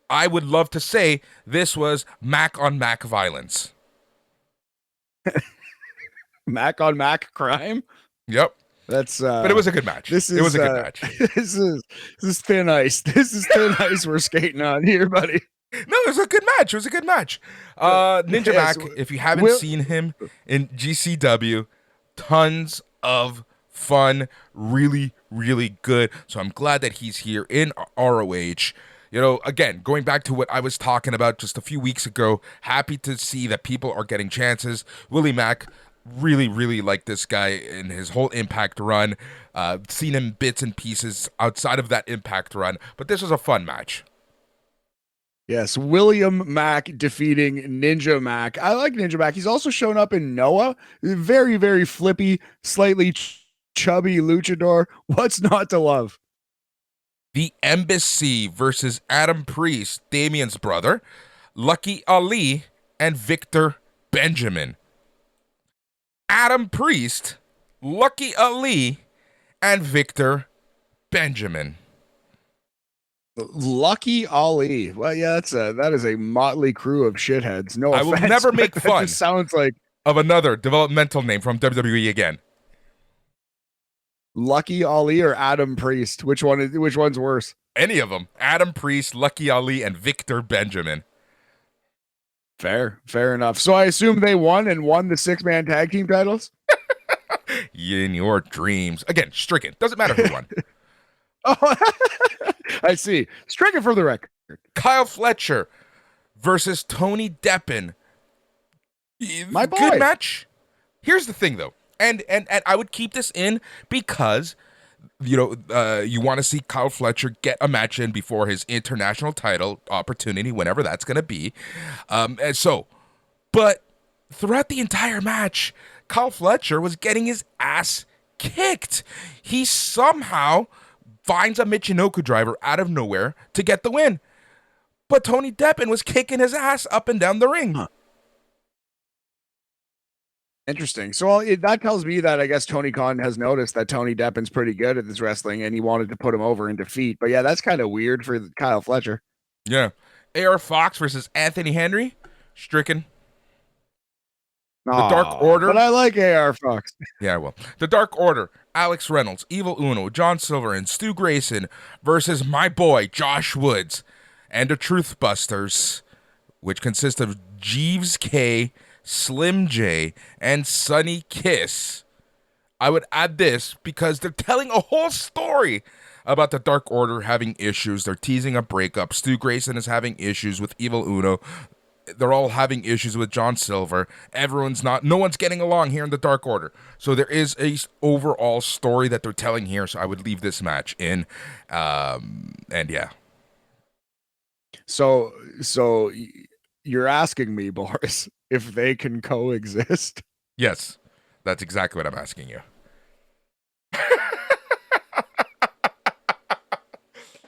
I would love to say this was Mac on Mac violence. Mac on Mac crime? Yep. That's but it was a good match. It was a good match. This is thin ice. This is thin ice we're skating on here, buddy. No, it was a good match. It was a good match. Ninja Mac, if you haven't seen him in GCW, tons of fun, really, really good. So I'm glad that he's here in ROH. You know, again, going back to what I was talking about just a few weeks ago, happy to see that people are getting chances. Willie Mack, really, really like this guy in his whole Impact run. Seen him bits and pieces outside of that Impact run, but this was a fun match. Yes, William Mack defeating Ninja Mack. I like Ninja Mack. He's also shown up in Noah. Very, very flippy, slightly chubby luchador. What's not to love? The Embassy versus Adam Priest, Damien's brother, Lucky Ali, and Victor Benjamin. Adam Priest, Lucky Ali, and Victor Benjamin. Lucky Ali. Well, yeah, that is a motley crew of shitheads. No offense, I will never make fun. Just sounds like of another developmental name from WWE again. Lucky Ali or Adam Priest? Which one's worse? Any of them. Adam Priest, Lucky Ali, and Victor Benjamin. Fair enough. So I assume they won the 6-man tag team titles? In your dreams. Again, stricken. Doesn't matter who won. Oh, I see. Stricken for the record. Kyle Fletcher versus Tony Deppen. My boy. Good match. Here's the thing, though. And I would keep this in because, you want to see Kyle Fletcher get a match in before his international title opportunity, whenever that's going to be. But throughout the entire match, Kyle Fletcher was getting his ass kicked. He somehow finds a Michinoku driver out of nowhere to get the win. But Tony Deppen was kicking his ass up and down the ring. Huh. Interesting. So that tells me that I guess Tony Khan has noticed that Tony Deppen's pretty good at this wrestling and he wanted to put him over in defeat. But yeah, that's kind of weird for Kyle Fletcher. Yeah. AR Fox versus Anthony Henry. Stricken. The Dark Order. But I like AR Fox. Yeah, well. The Dark Order. Alex Reynolds, Evil Uno, John Silver, and Stu Grayson versus my boy, Josh Woods, and the Truth Busters, which consist of Jeeves K, Slim J, and Sonny Kiss. I would add this because they're telling a whole story about the Dark Order having issues. They're teasing a breakup. Stu Grayson is having issues with Evil Uno. They're all having issues with John Silver. No one's getting along here in the Dark Order. So there is a overall story that they're telling here. So I would leave this match in. And yeah. So you're asking me, Boris, if they can coexist? Yes, that's exactly what I'm asking you.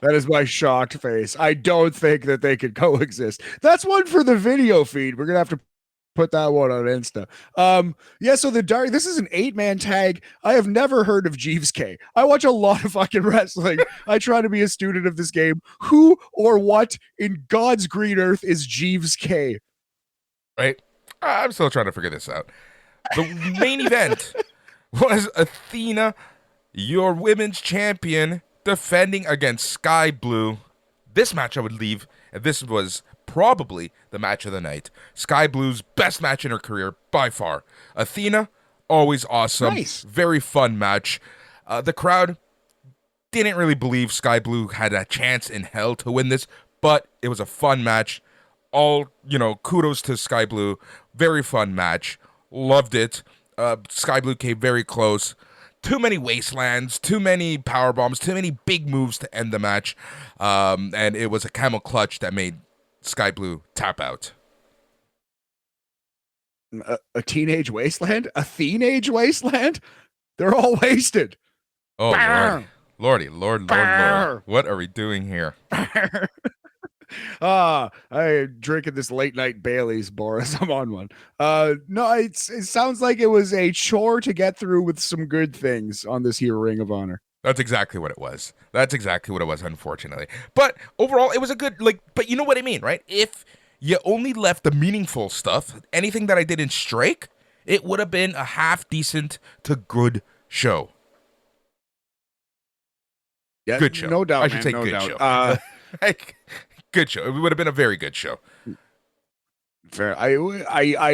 That is my shocked face. I don't think that they could coexist. That's one for the video feed. We're going to have to put that one on Insta. So this is an 8-man tag. I have never heard of Jeeves K. I watch a lot of fucking wrestling. I try to be a student of this game. Who or what in God's green earth is Jeeves K? Right? I'm still trying to figure this out. The main event was Athena, your women's champion, defending against Sky Blue. This match I would leave, and this was probably the match of the night. Sky Blue's best match in her career by far. Athena, always awesome. Nice. Very fun match. The crowd didn't really believe Sky Blue had a chance in hell to win this, but it was a fun match. All, kudos to Sky Blue. Very fun match. Loved it. Sky Blue came very close. Too many wastelands, too many power bombs, too many big moves to end the match. And it was a camel clutch that made Sky Blue tap out. A teenage wasteland? A teenage wasteland? They're all wasted. Oh, Lord. What are we doing here? I'm drinking this late night Bailey's, Boris. I'm on one. No, it sounds like it was a chore to get through with some good things on this here Ring of Honor. That's exactly what it was. Unfortunately. But overall, it was a good, but you know what I mean, right? If you only left the meaningful stuff, anything that I did in Strike, it would have been a half decent to good show. Yeah, good show. No doubt. I should say no good doubt. show. Good show. It would have been a very good show. Fair. I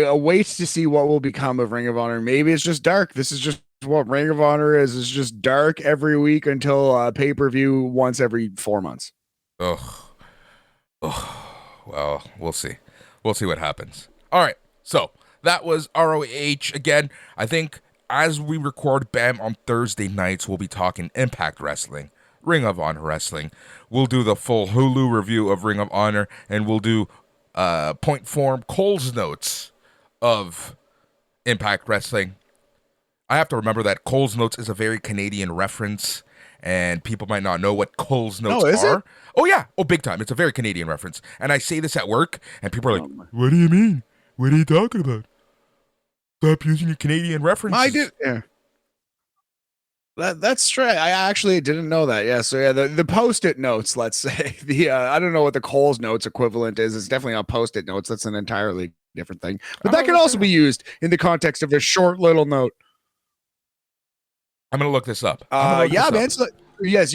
await to see what will become of Ring of Honor. Maybe it's just dark. This is just what Ring of Honor is. It's just dark every week until pay-per-view once every 4 months. Oh. Well, we'll see. We'll see what happens. All right. So that was RoH again. I think as we record BAM on Thursday nights, we'll be talking Impact Wrestling, Ring of Honor Wrestling. We'll do the full Hulu review of Ring of Honor, and we'll do point form Cole's notes of Impact Wrestling. I have to remember that Cole's notes is a very Canadian reference, and people might not know what Cole's notes are. It? Oh, yeah. Oh, big time. It's a very Canadian reference. And I say this at work, and people are like, what do you mean? What are you talking about? Stop using your Canadian references. I did. Yeah. That's straight. I actually didn't know that. Yeah. So yeah, the post-it notes, let's say I don't know what the Cole's notes equivalent is. It's definitely not post-it notes. That's an entirely different thing. But that can also be used in the context of a short little note. I'm gonna look this up. Man. So, yes,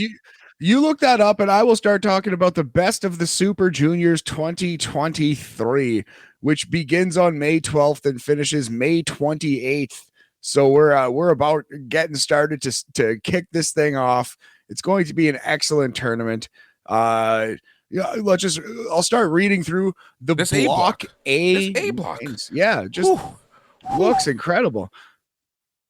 you look that up, and I will start talking about the Best of the Super Juniors 2023, which begins on May 12th and finishes May 28th. So we're about getting started to kick this thing off. It's going to be an excellent tournament. I'll start reading through this block A. This A block. Yeah, looks incredible.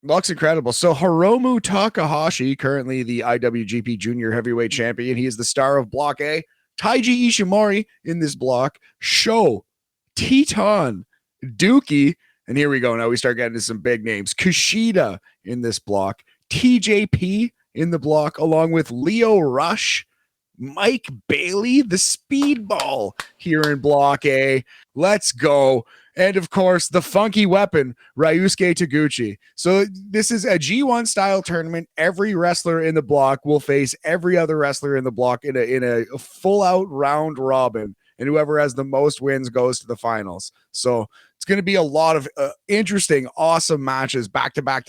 Looks incredible. So Hiromu Takahashi, currently the IWGP Junior Heavyweight Champion, he is the star of Block A. Taiji Ishimori in this block. Sho, Teton, Dookie, and here we go. Now we start getting to some big names. Kushida in this block. TJP in the block, along with Leo Rush, Mike Bailey, the Speedball here in Block A. Let's go. And of course, the funky weapon, Ryusuke Taguchi. So this is a G1 style tournament. Every wrestler in the block will face every other wrestler in the block in a full out round robin. And whoever has the most wins goes to the finals. So it's going to be a lot of interesting, awesome matches back to back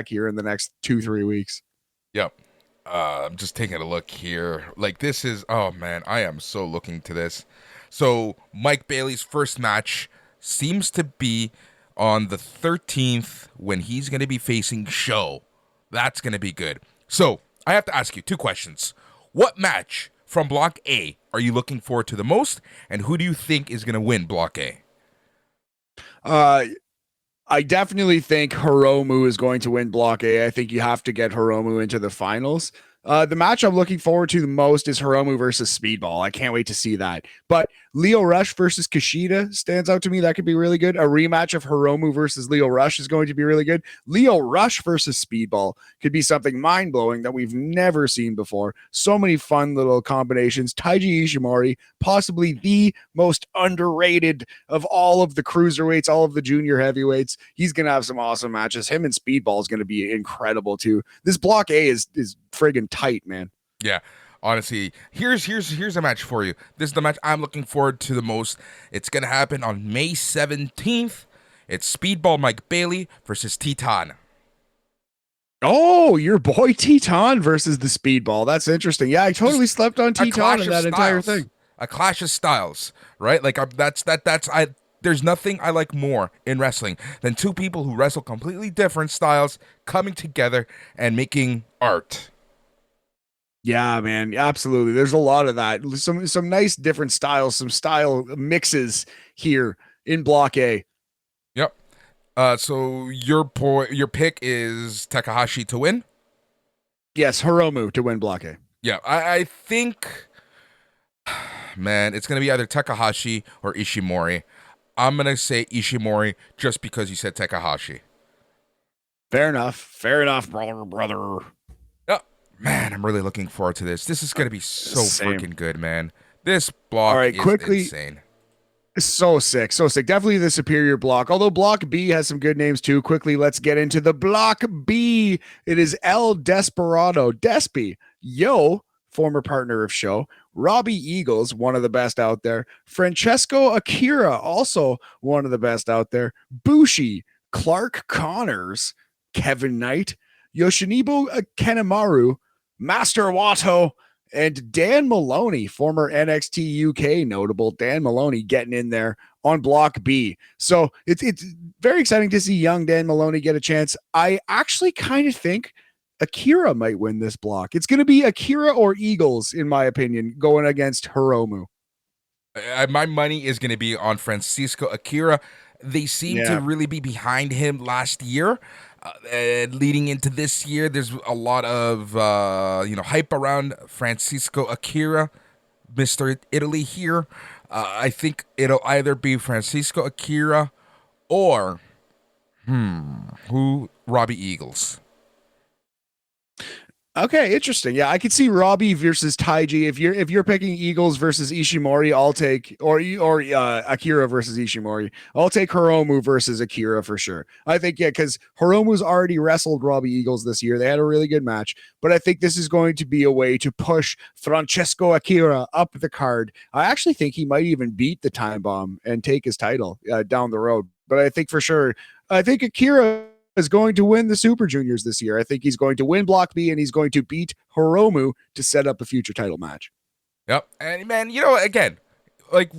here in the next 2-3 weeks. Yep. I'm just taking a look here. This is, oh man, I am so looking to this. So Mike Bailey's first match seems to be on the 13th when he's going to be facing Sho. That's going to be good. So I have to ask you 2 questions. What match from Block A are you looking forward to the most, and who do you think is going to win Block A? I definitely think Hiromu is going to win Block A. I think you have to get Hiromu into the finals. The match I'm looking forward to the most is Hiromu versus Speedball. I can't wait to see that. But Leo Rush versus Kushida stands out to me. That could be really good. A rematch of Hiromu versus Leo Rush is going to be really good. Leo Rush versus Speedball could be something mind-blowing that we've never seen before. So many fun little combinations. Taiji Ishimori, possibly the most underrated of all of the cruiserweights, all of the junior heavyweights. He's going to have some awesome matches. Him and Speedball is going to be incredible too. This Block A is friggin' tight, man. Yeah. Honestly, here's a match for you. This is the match I'm looking forward to the most. It's going to happen on May 17th. It's Speedball Mike Bailey versus Teton. Oh, your boy Teton versus the Speedball. That's interesting. Yeah, I totally Just slept on a Teton clash in of that entire styles. thing. A clash of styles, right? Like that's I. There's nothing I like more in wrestling than two people who wrestle completely different styles coming together and making art. Yeah, man, absolutely. There's a lot of that. Some nice different styles, some style mixes here in Block A. Yep. So your pick is Takahashi to win. Yes, Hiromu to win Block A. Yeah, I think, man, it's gonna be either Takahashi or Ishimori. I'm gonna say Ishimori just because you said Takahashi. Fair enough. Fair enough, brother. Oh, man, I'm really looking forward to this. This is gonna be so Same. freaking good, man. This All block right, is quickly. insane. So sick, so sick. Definitely the superior block. Although Block B has some good names too. Quickly, let's get into the Block B. It is El Desperado, Despy, Yo, former partner of show, Robbie Eagles, one of the best out there, Francesco Akira, also one of the best out there, Bushi, Clark Connors, Kevin Knight, Yoshinibo Kanemaru, Master Wato, and Dan Maloney, former NXT UK notable, Dan Maloney getting in there on Block B. So it's very exciting to see young Dan Maloney get a chance. I actually kind of think Akira might win this block. It's going to be Akira or Eagles, in my opinion, going against Hiromu. My money is gonna be on Francisco Akira. They seem to Yeah. really be behind him last year. And leading into this year, there's a lot of hype around Francisco Akira, Mr. Italy here. I think it'll either be Francisco Akira or who Robbie Eagles. Okay, interesting. Yeah, I could see Robbie versus Taiji. If you're picking Eagles versus Ishimori, I'll take or Akira versus Ishimori. I'll take Hiromu versus Akira for sure. I think because Hiromu's already wrestled Robbie Eagles this year. They had a really good match, but I think this is going to be a way to push Francesco Akira up the card. I actually think he might even beat the Time Bomb and take his title down the road. But I think for sure, I think Akira is going to win the Super Juniors this year. I think he's going to win Block B and he's going to beat Hiromu to set up a future title match. Yep. And man, again, like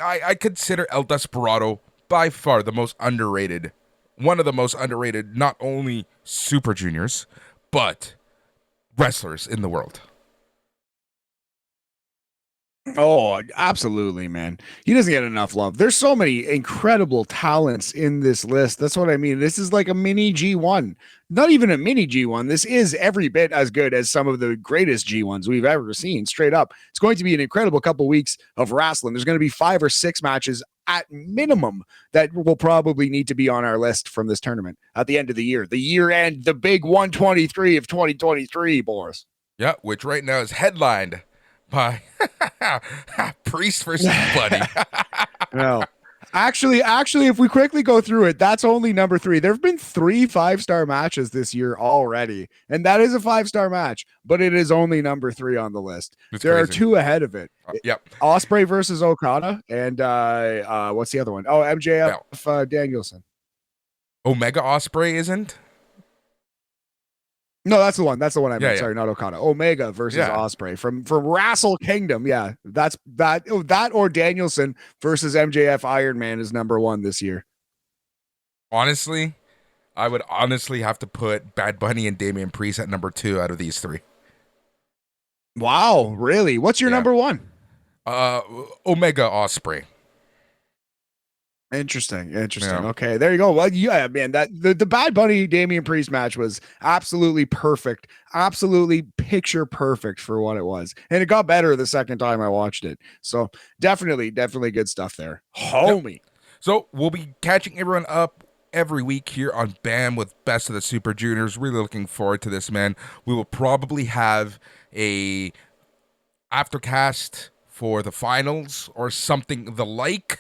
I consider El Desperado by far the most underrated, one of the most underrated, not only Super Juniors, but wrestlers in the world. Oh, absolutely, man. He doesn't get enough love. There's so many incredible talents in this list. That's what I mean. This is like a mini G1. Not even a mini G1. This is every bit as good as some of the greatest G1s we've ever seen, straight up. It's going to be an incredible couple weeks of wrestling. There's going to be 5 or 6 matches at minimum that will probably need to be on our list from this tournament at the end of the year. The year end, the big 123 of 2023, Boris. Yeah, which right now is headlined by Priest versus Buddy. No. Actually, if we quickly go through it, that's only number 3. There have been 3 5-star matches this year already, and that is a 5-star match, but it is only number 3 on the list. It's there crazy. are 2 ahead of it. Yep. Osprey versus Okada, and what's the other one? Oh, MJF Danielson. Omega Osprey isn't? No, that's the one. That's the one I meant. Yeah. Sorry, not Okada. Omega versus Yeah. Osprey from Wrestle Kingdom. Yeah, that's that. Oh, that or Danielson versus MJF Iron Man is number 1 this year. Honestly, I would honestly have to put Bad Bunny and Damian Priest at number 2 out of these 3. Wow, really? What's your number 1? Omega Osprey. Interesting. Yeah. Okay, there you go. Well, yeah, man, that the Bad Bunny Damian Priest match was absolutely perfect, absolutely picture perfect for what it was, and it got better the second time I watched it. So definitely good stuff there, homie. Yep. So we'll be catching everyone up every week here on BAM with Best of the Super Juniors. Really looking forward to this, man. We will probably have a aftercast for the finals or something the like.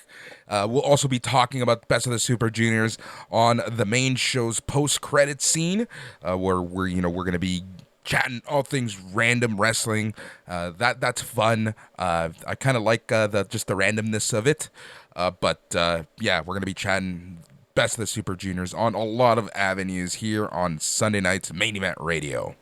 We'll also be talking about Best of the Super Juniors on the main show's post-credit scene, where we're going to be chatting all things random wrestling. That's fun. I kind of like the randomness of it. But we're going to be chatting Best of the Super Juniors on a lot of avenues here on Sunday night's Main Event Radio.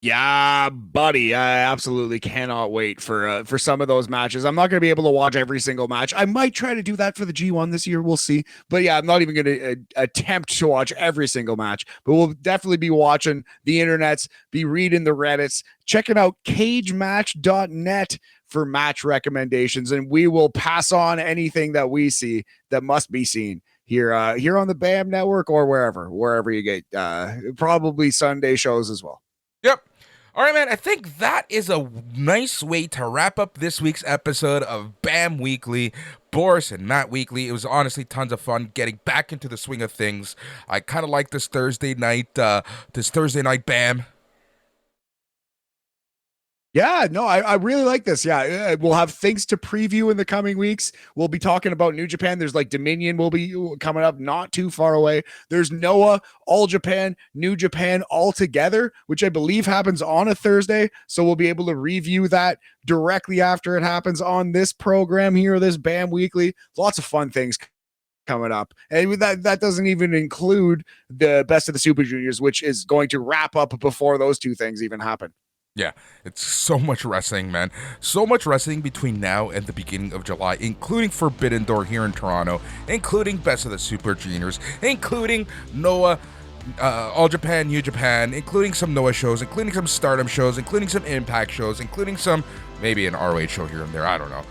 Yeah, buddy, I absolutely cannot wait for some of those matches. I'm not going to be able to watch every single match. I might try to do that for the G1 this year. We'll see. But yeah, I'm not even going to attempt to watch every single match. But we'll definitely be watching the internets, be reading the Reddits, checking out cagematch.net for match recommendations, and we will pass on anything that we see that must be seen here on the BAM network or wherever you get probably Sunday shows as well. Yep. All right, man, I think that is a nice way to wrap up this week's episode of BAM Weekly. Boris and Matt Weekly. It was honestly tons of fun getting back into the swing of things. I kind of like this Thursday night BAM. Yeah, no, I really like this. Yeah, we'll have things to preview in the coming weeks. We'll be talking about New Japan. There's like Dominion will be coming up not too far away. There's Noah, All Japan, New Japan all together, which I believe happens on a Thursday. So we'll be able to review that directly after it happens on this program here, this BAM Weekly. Lots of fun things coming up. And that doesn't even include the Best of the Super Juniors, which is going to wrap up before those two things even happen. Yeah, it's so much wrestling, man. So much wrestling between now and the beginning of July, including Forbidden Door here in Toronto, including Best of the Super Juniors, including Noah, All Japan, New Japan, including some Noah shows, including some Stardom shows, including some Impact shows, including some, maybe an RoH show here and there, I don't know.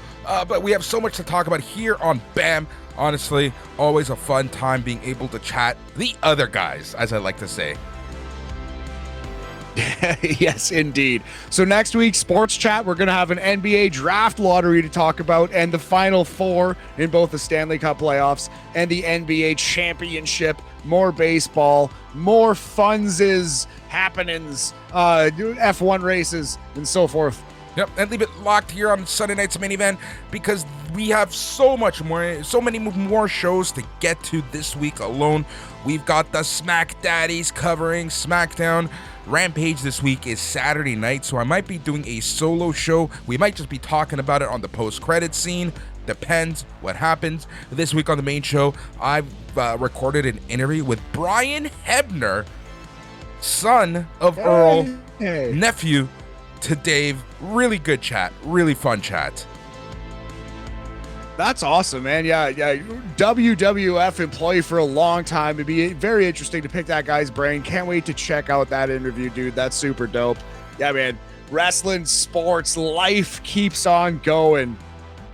But we have so much to talk about here on BAM. Honestly, always a fun time being able to chat the other guys, as I like to say. Yes, indeed. So next week, Sports Chat, we're going to have an NBA Draft Lottery to talk about and the Final Four in both the Stanley Cup playoffs and the NBA Championship. More baseball, more funses, happenings, F1 races, and so forth. Yep, and leave it locked here on Sunday night's Main Event because we have so many more shows to get to this week alone. We've got the Smack Daddies covering SmackDown. Rampage this week is Saturday night, so I might be doing a solo show. We might just be talking about it on the post-credit scene. Depends what happens. This week on the main show, I've recorded an interview with Brian Hebner, son of Earl, nephew to Dave. Really good chat, really fun chat. That's awesome, man. Yeah. WWF employee for a long time. It'd be very interesting to pick that guy's brain. Can't wait to check out that interview, dude. That's super dope. Yeah, man. Wrestling, sports, life keeps on going.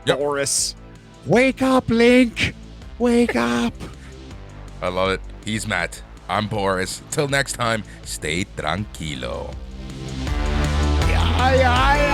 Yep. Boris. Wake up, Link. Wake up. I love it. He's Matt. I'm Boris. Till next time, stay tranquilo. Yeah.